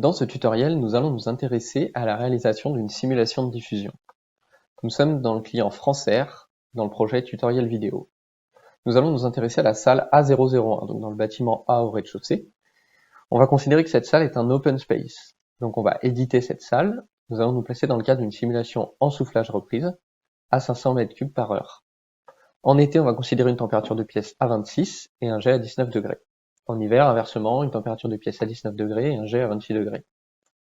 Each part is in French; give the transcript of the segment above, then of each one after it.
Dans ce tutoriel, nous allons nous intéresser à la réalisation d'une simulation de diffusion. Nous sommes dans le client Francaire, dans le projet tutoriel vidéo. Nous allons nous intéresser à la salle A001, donc dans le bâtiment A au rez-de-chaussée. On va considérer que cette salle est un open space. Donc on va éditer cette salle. Nous allons nous placer dans le cadre d'une simulation en soufflage reprise à 500 m3 par heure. En été, on va considérer une température de pièce à 26 et un jet à 19 degrés. En hiver, inversement, une température de pièce à 19 degrés et un jet à 26 degrés.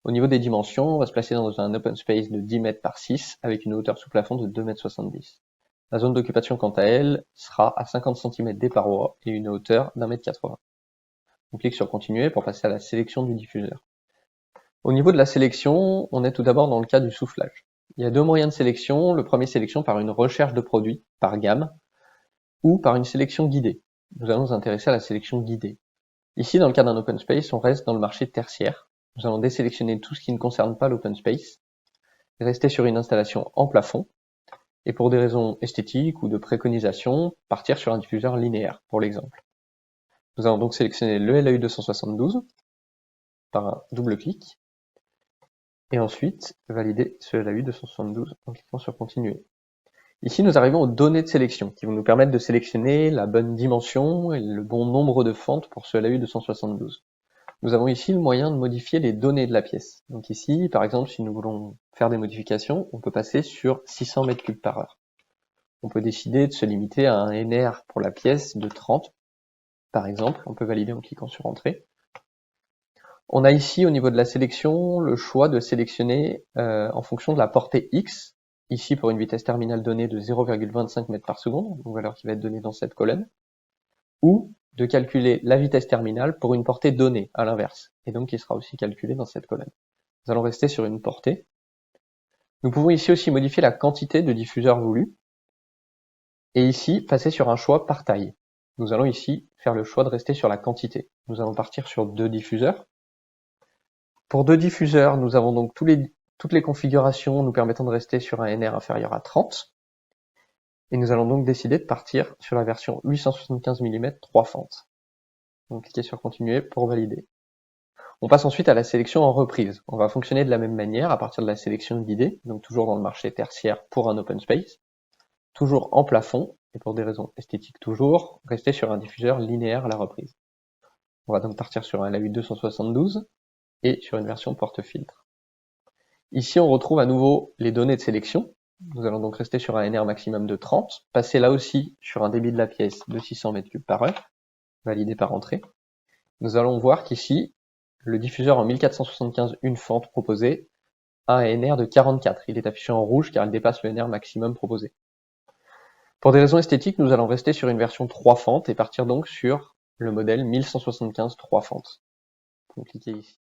Au niveau des dimensions, on va se placer dans un open space de 10 mètres par 6 avec une hauteur sous plafond de 2,70 m. La zone d'occupation, quant à elle, sera à 50 cm des parois et une hauteur d'1,80 m. On clique sur continuer pour passer à la sélection du diffuseur. Au niveau de la sélection, on est tout d'abord dans le cas du soufflage. Il y a deux moyens de sélection. Le premier, sélection par une recherche de produits, par gamme, ou par une sélection guidée. Nous allons nous intéresser à la sélection guidée. Ici, dans le cas d'un open space, on reste dans le marché tertiaire. Nous allons désélectionner tout ce qui ne concerne pas l'open space, rester sur une installation en plafond, et pour des raisons esthétiques ou de préconisation, partir sur un diffuseur linéaire, pour l'exemple. Nous allons donc sélectionner le LAU 272 par un double clic, et ensuite valider ce LAU 272 en cliquant sur continuer. Ici, nous arrivons aux données de sélection, qui vont nous permettre de sélectionner la bonne dimension et le bon nombre de fentes pour ce LAU 272. Nous avons ici le moyen de modifier les données de la pièce. Donc ici, par exemple, si nous voulons faire des modifications, on peut passer sur 600 m3 par heure. On peut décider de se limiter à un NR pour la pièce de 30, par exemple. On peut valider en cliquant sur Entrée. On a ici, au niveau de la sélection, le choix de sélectionner en fonction de la portée X, ici pour une vitesse terminale donnée de 0,25 m par seconde, une valeur qui va être donnée dans cette colonne, ou de calculer la vitesse terminale pour une portée donnée, à l'inverse, et donc qui sera aussi calculée dans cette colonne. Nous allons rester sur une portée. Nous pouvons ici aussi modifier la quantité de diffuseurs voulus, et ici passer sur un choix par taille. Nous allons ici faire le choix de rester sur la quantité. Nous allons partir sur 2 diffuseurs. Pour 2 diffuseurs, nous avons donc toutes les configurations nous permettant de rester sur un NR inférieur à 30. Et nous allons donc décider de partir sur la version 875 mm 3 fentes. Donc cliquez sur continuer pour valider. On passe ensuite à la sélection en reprise. On va fonctionner de la même manière à partir de la sélection guidée, donc toujours dans le marché tertiaire pour un open space, toujours en plafond, et pour des raisons esthétiques toujours, rester sur un diffuseur linéaire à la reprise. On va donc partir sur un LAU 272 et sur une version porte-filtre. Ici, on retrouve à nouveau les données de sélection. Nous allons donc rester sur un NR maximum de 30, passer là aussi sur un débit de la pièce de 600 m3 par heure, validé par entrée. Nous allons voir qu'ici, le diffuseur en 1475 une fente proposée a un NR de 44. Il est affiché en rouge car il dépasse le NR maximum proposé. Pour des raisons esthétiques, nous allons rester sur une version 3 fentes et partir donc sur le modèle 1175 3 fentes. Donc cliquez ici.